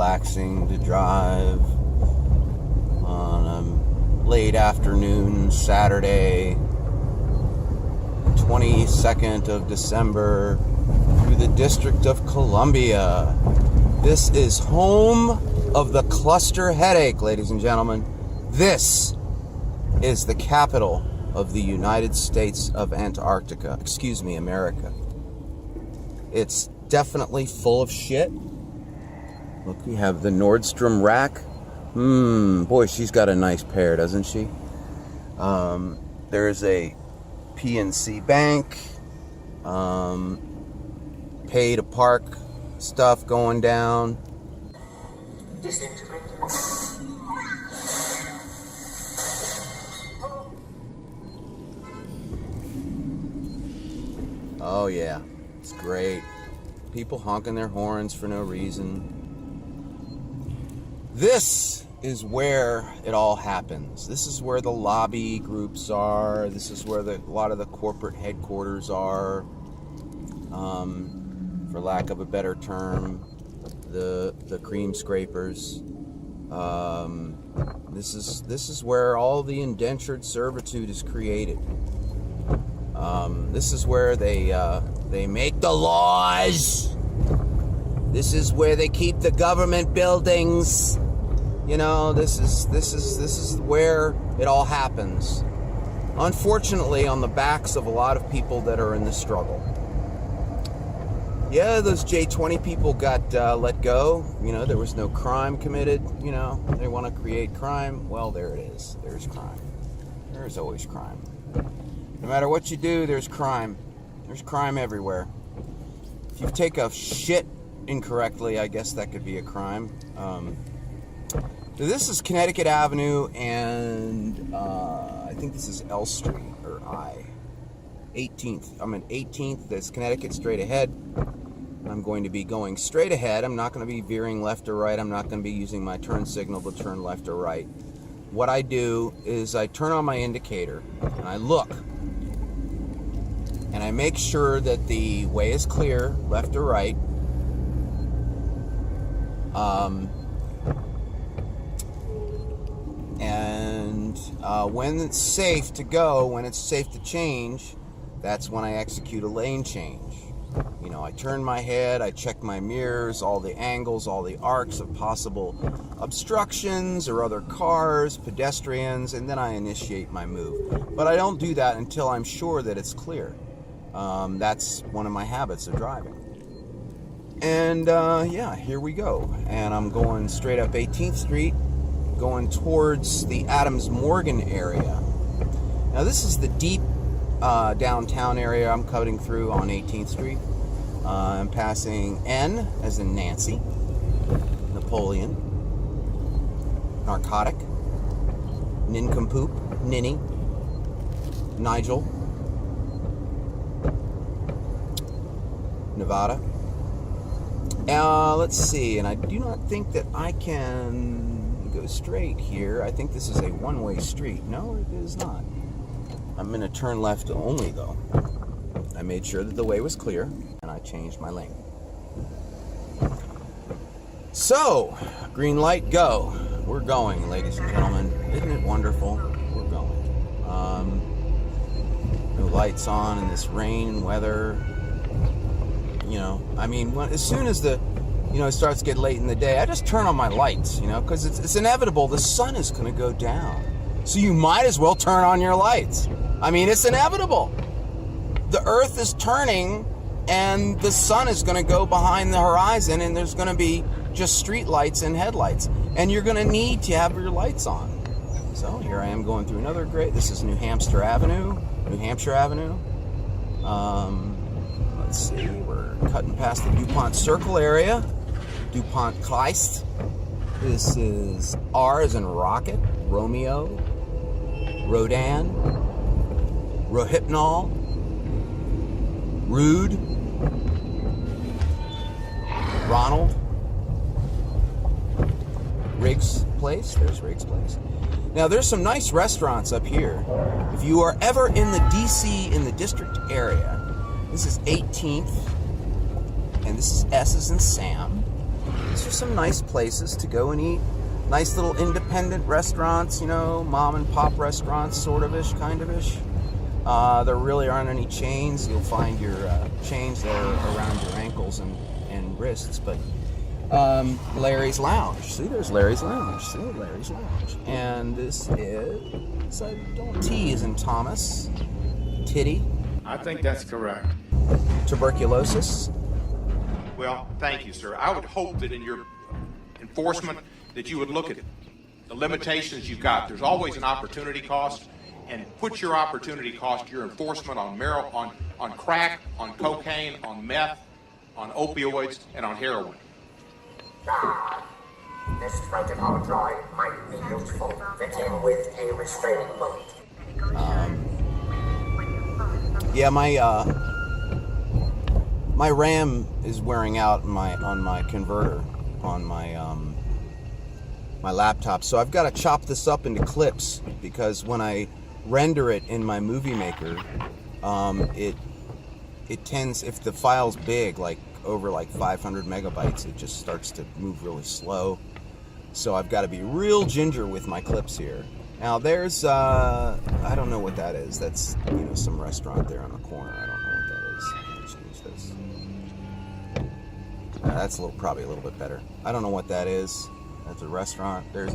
relaxing to drive on a late afternoon Saturday, 22nd of December, through the District of Columbia. This is home of the cluster headache, ladies and gentlemen. This is the capital of the United States of Antarctica. Excuse me, America. It's definitely full of shit. Look, we have the Nordstrom rack. Boy, she's got a nice pair, doesn't she? There's a PNC Bank. Pay to park stuff going down. Oh yeah, it's great. People honking their horns for no reason. This is where it all happens. This is where the lobby groups are. This is where a lot of the corporate headquarters are. For lack of a better term, the cream scrapers. This is where all the indentured servitude is created. This is where they make the laws. This is where they keep the government buildings. You know, this is where it all happens. Unfortunately, on the backs of a lot of people that are in the struggle. Yeah, those J20 people got let go. You know, there was no crime committed. You know, they want to create crime. Well, there it is. There's crime. There's always crime. No matter what you do, there's crime. There's crime everywhere. If you take a shit incorrectly, I guess that could be a crime. So this is Connecticut Avenue, and I think this is L Street, or I. 18th. I'm at 18th. That's Connecticut straight ahead. I'm going to be going straight ahead. I'm not going to be veering left or right. I'm not going to be using my turn signal to turn left or right. What I do is I turn on my indicator, and I look. And I make sure that the way is clear, left or right. When it's safe to go, when it's safe to change, that's when I execute a lane change. You know, I turn my head, I check my mirrors, all the angles, all the arcs of possible obstructions or other cars, pedestrians, and then I initiate my move. But I don't do that until I'm sure that it's clear. That's one of my habits of driving. And yeah, here we go. And I'm going straight up 18th Street, going towards the Adams Morgan area. Now this is the deep downtown area I'm cutting through on 18th Street. I'm passing N as in Nancy, Napoleon, Narcotic, Nincompoop, Ninny, Nigel, Nevada. Let's see, and I do not think that I can go straight here. I think this is a one-way street. No, it is not. I'm going to turn left only, though. I made sure that the way was clear, and I changed my lane. So, green light, go. We're going, ladies and gentlemen. Isn't it wonderful? We're going. No lights on in this rain and weather. You know, I mean, as soon as it starts to get late in the day, I just turn on my lights, you know, because it's inevitable. The sun is going to go down. So you might as well turn on your lights. I mean, it's inevitable. The earth is turning and the sun is going to go behind the horizon, and there's going to be just street lights and headlights. And you're going to need to have your lights on. So here I am going through another this is New Hampshire Avenue. Let's see, we're cutting past the DuPont Circle area. DuPont Kleist. This is R as in Rocket, Romeo, Rodan, Rohypnol, Rude, Ronald, Riggs Place. There's Riggs Place. Now, there's some nice restaurants up here. If you are ever in the DC, in the district area, this is 18th, and this is S as in Sam. these are some nice places to go and eat. Nice little independent restaurants, you know, mom and pop restaurants, sort of-ish, kind of-ish. There really aren't any chains. You'll find your chains there around your ankles and wrists, but Larry's Lounge. See, there's Larry's Lounge. See, Larry's Lounge. And this is, T as in Thomas, titty. I think that's correct. Tuberculosis. Well, thank you, sir. I would hope that in your enforcement that you would look at the limitations you've got. There's always an opportunity cost, and put your opportunity cost, your enforcement on on crack, on cocaine, on meth, on opioids, and on heroin. This frightened droid might be useful. Fit in with a restraining bolt. Yeah, my RAM is wearing out on my converter on my my laptop, so I've got to chop this up into clips, because when I render it in my Movie Maker, it tends, if the file's big, like over like 500 megabytes, it just starts to move really slow. So I've got to be real ginger with my clips here. Now there's I don't know what that is. That's, you know, some restaurant there on the corner. I don't know what that is. Let's use this. That's probably a little bit better. I don't know what that is. That's a restaurant. There's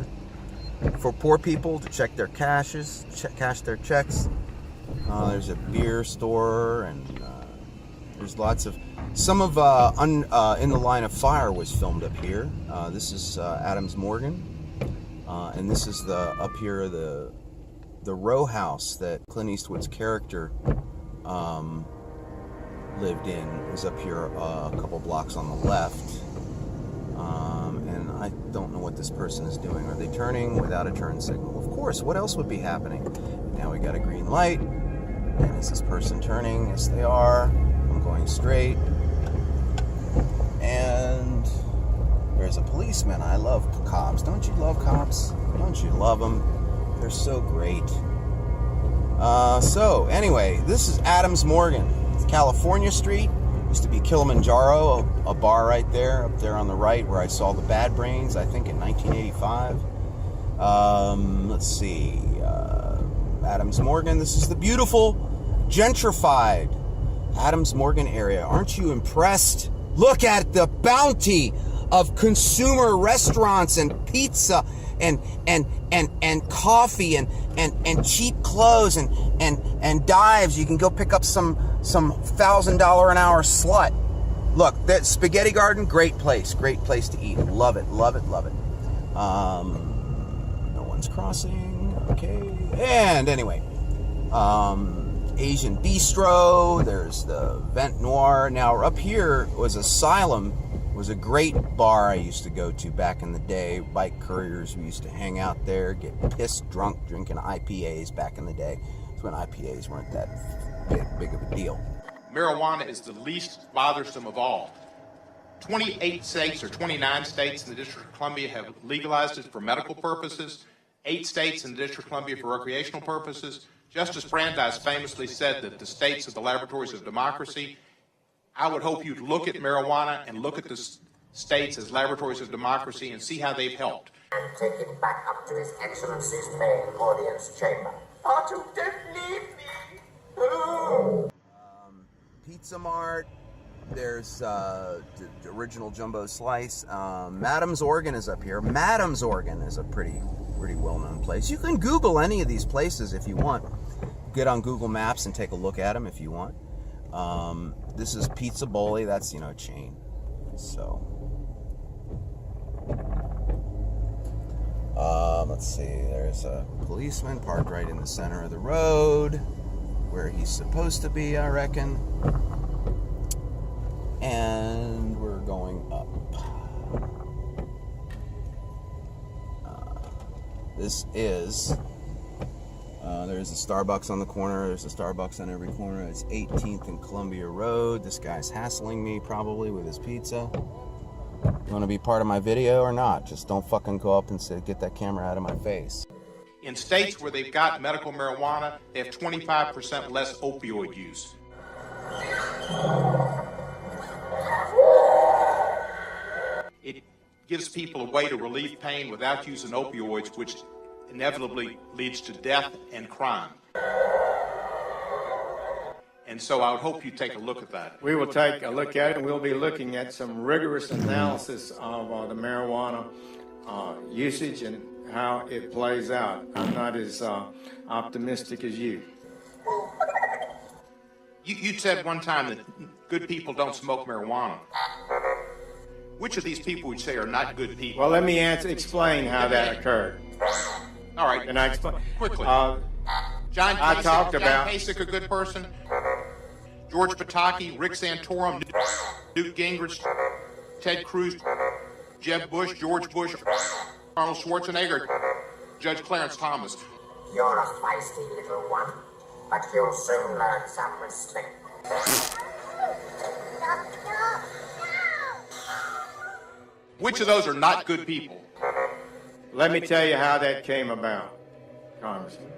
for poor people to check their cash their checks. There's a beer store, and there's lots of. Some of In the Line of Fire was filmed up here. This is Adams Morgan, and this is up here the row house that Clint Eastwood's character lived in. Is up here a couple blocks on the left. And I don't know what this person is doing. Are they turning without a turn signal? Of course, what else would be happening? Now we got a green light. And is this person turning? Yes, they are. I'm going straight. And there's a policeman. I love cops. Don't you love cops? Don't you love them? They're so great. So, anyway, this is Adams Morgan. It's California Street. Used to be Kilimanjaro, a bar right there, up there on the right, where I saw the Bad Brains, I think in 1985. Let's see. Adams Morgan. This is the beautiful, gentrified Adams Morgan area. Aren't you impressed? Look at the bounty of consumer restaurants and pizza and coffee and cheap clothes and dives. You can go pick up some $1,000 an hour slut. Look, that Spaghetti Garden, great place to eat. Love it, love it, love it. No one's crossing. Okay. And anyway, Asian Bistro. There's the Vent Noir. Now up here was Asylum. Was a great bar I used to go to back in the day. Bike couriers, we used to hang out there, get pissed drunk drinking IPAs back in the day. It's when IPAs weren't that big of a deal. Marijuana is the least bothersome of all. 28 states or 29 states in the District of Columbia have legalized it for medical purposes. 8 states in the District of Columbia for recreational purposes. Justice Brandeis famously said that the states are the laboratories of democracy. I would hope you'd look at marijuana and look at the states as laboratories of democracy and see how they've helped. And take it back up to His Excellency's main audience chamber. Part of them need me. Oh. Pizza Mart. There's the original Jumbo Slice. Madam's Organ is up here. Madam's Organ is a pretty well-known place. You can Google any of these places if you want. Get on Google Maps and take a look at them if you want. This is Pizza Boli. That's, a chain. So, let's see. There's a policeman parked right in the center of the road, where he's supposed to be, I reckon. And we're going up. This is... there's a Starbucks on the corner. There's a Starbucks on every corner. It's 18th and Columbia Road. This guy's hassling me probably with his pizza. You want to be part of my video or not? Just don't fucking go up and say, get that camera out of my face. In states where they've got medical marijuana, they have 25% less opioid use. gives people a way to relieve pain without using opioids, which inevitably leads to death and crime. And so I would hope you take a look at that. We will take a look at it, and we'll be looking at some rigorous analysis of the marijuana usage and how it plays out. I'm not as optimistic as you. You said one time that good people don't smoke marijuana. Which of these people would you say are not good people? Well, let me explain how that occurred. All right. And I explain Quickly. John Kasich, a good person. George Pataki, Rick Santorum, Newt Gingrich, Ted Cruz, Jeb Bush, George Bush, Arnold Schwarzenegger, Judge Clarence Thomas. You're a feisty little one, but you'll soon learn some respect. Which of those are not good people? Let me tell you how that came about, Congressman.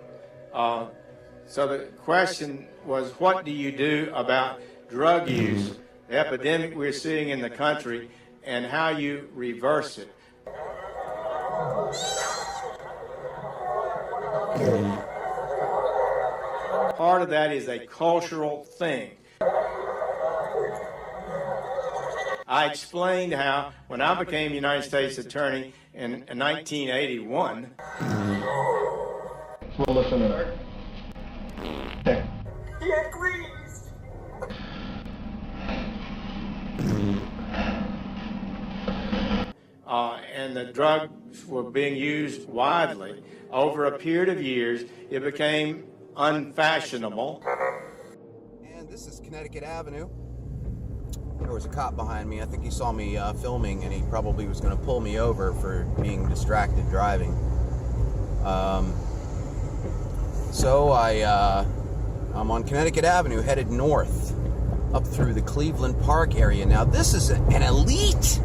So the question was, what do you do about drug use, the epidemic we're seeing in the country, and how you reverse it? Part of that is a cultural thing. I explained how, when I became United States Attorney in 1981... We'll listen to that. Okay. He agrees. And the drugs were being used widely. Over a period of years, it became unfashionable. And this is Connecticut Avenue. There was a cop behind me. I think he saw me filming, and he probably was going to pull me over for being distracted driving. So I'm on Connecticut Avenue, headed north, up through the Cleveland Park area. Now, this is an elite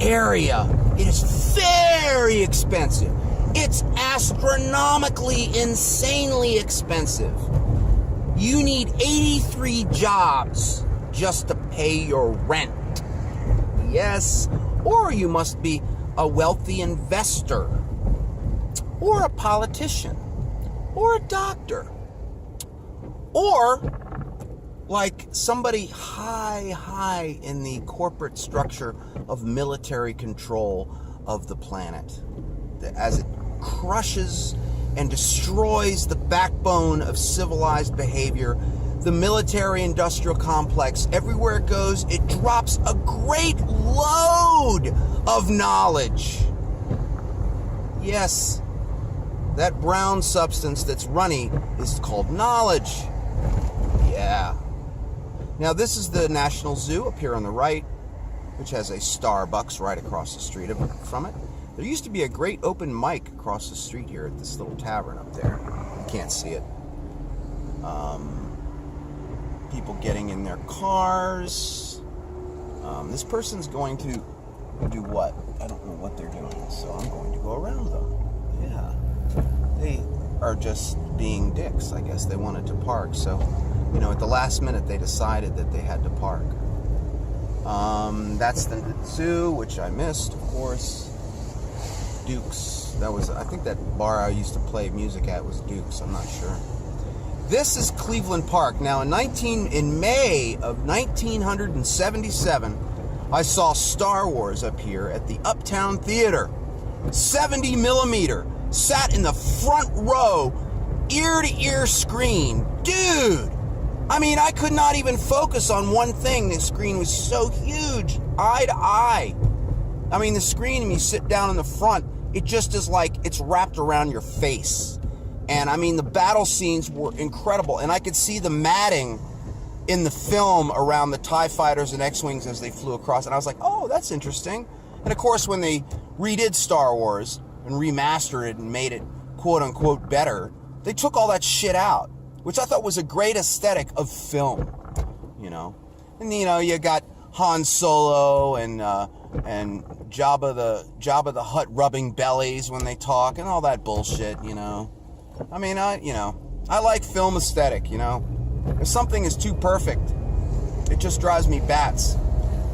area. It is very expensive. It's astronomically, insanely expensive. You need 83 jobs just to pay your rent. Yes, or you must be a wealthy investor, or a politician, or a doctor, or like somebody high in the corporate structure of military control of the planet, as it crushes and destroys the backbone of civilized behavior. The military-industrial complex, everywhere it goes, it drops a great load of knowledge. Yes, that brown substance that's runny is called knowledge. Yeah. Now, this is the National Zoo up here on the right, which has a Starbucks right across the street from it. There used to be a great open mic across the street here at this little tavern up there. You can't see it. People getting in their cars. This person's going to do what? I don't know what they're doing, so I'm going to go around them. Yeah. They are just being dicks, I guess. They wanted to park, so, at the last minute they decided that they had to park. That's the zoo, which I missed, of course. Duke's. I think that bar I used to play music at was Duke's, I'm not sure. This is Cleveland Park. Now, in May of 1977, I saw Star Wars up here at the Uptown Theater. 70 millimeter. Sat in the front row, ear-to-ear screen. Dude! I could not even focus on one thing. The screen was so huge, eye to eye. The screen, when you sit down in the front, it just is like it's wrapped around your face. And the battle scenes were incredible. And I could see the matting in the film around the TIE fighters and X-Wings as they flew across. And I was like, oh, that's interesting. And of course, when they redid Star Wars and remastered it and made it quote-unquote better, they took all that shit out, which I thought was a great aesthetic of film, And, you got Han Solo and Jabba the Hutt rubbing bellies when they talk and all that bullshit, I like film aesthetic, If something is too perfect, it just drives me bats.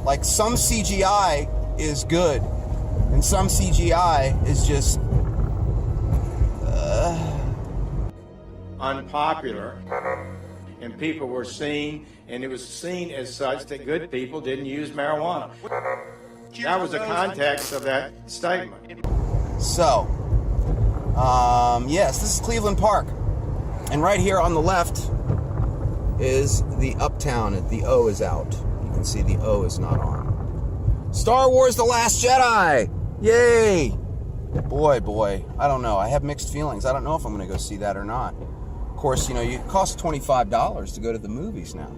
Like, some CGI is good, And some CGI is just unpopular, and people were seen, and it was seen as such that good people didn't use marijuana. That was the context of that statement. so. Yes, this is Cleveland Park, and right here on the left is the Uptown. The O is out. You can see the O is not on. Star Wars: The Last Jedi. Yay! Boy, I don't know. I have mixed feelings. I don't know if I'm going to go see that or not. Of course, it costs $25 to go to the movies now.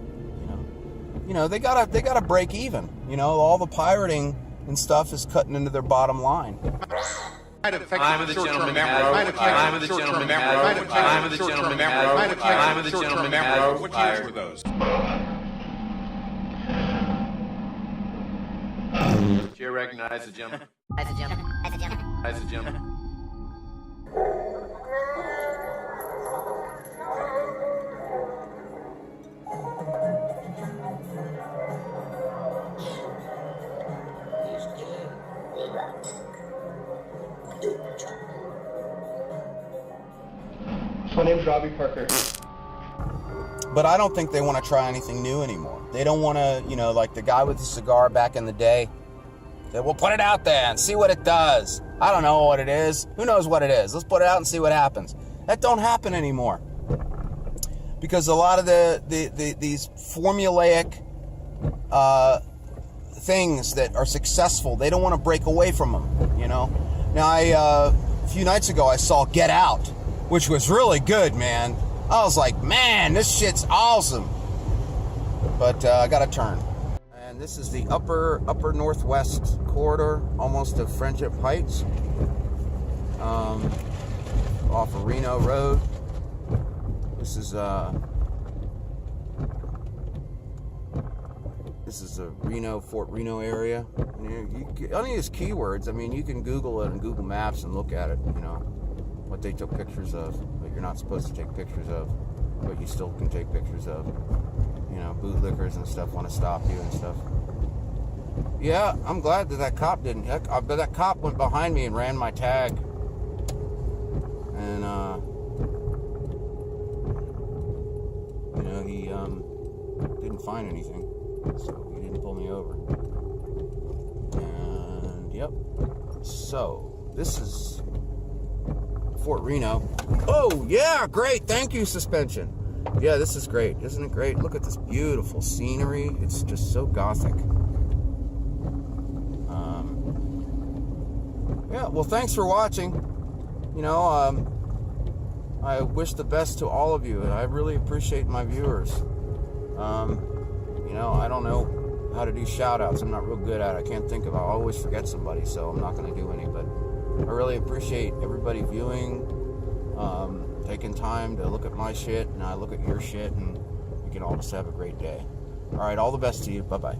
They gotta break even. All the pirating and stuff is cutting into their bottom line. Time of the gentleman memory. Time of the gentleman memory. Time of the gentleman memory. Time of the gentleman memory. What years were those? Chair recognize the gentleman. As a gentleman. As a gentleman. As a gentleman. My name's Robbie Parker. But I don't think they want to try anything new anymore. They don't want to, like the guy with the cigar back in the day. Said, "We'll put it out there and see what it does." I don't know what it is. Who knows what it is? Let's put it out and see what happens. That don't happen anymore. Because a lot of these formulaic things that are successful, they don't want to break away from them, Now, a few nights ago, I saw Get Out, which was really good, man. I was like, man, this shit's awesome. But I got to turn. And this is the upper northwest corridor, almost to Friendship Heights, off of Reno Road. This is the Fort Reno area. On these keywords, you can Google it in Google Maps and look at it, what they took pictures of, but you're not supposed to take pictures of, but you still can take pictures of. Bootlickers and stuff want to stop you and stuff. Yeah, I'm glad that cop didn't. But that cop went behind me and ran my tag. And, he didn't find anything. So he didn't pull me over. And, yep. So, this is Fort Reno. Oh, yeah, great. Thank you, suspension. Yeah, this is great. Isn't it great? Look at this beautiful scenery. It's just so gothic. Yeah, well, thanks for watching. I wish the best to all of you. I really appreciate my viewers. I don't know how to do shout-outs. I'm not real good at it. I can't think of it. I always forget somebody, so I'm not going to do any. But I really appreciate everybody viewing, taking time to look at my shit, and I look at your shit, and we can all just have a great day. All right, all the best to you. Bye-bye.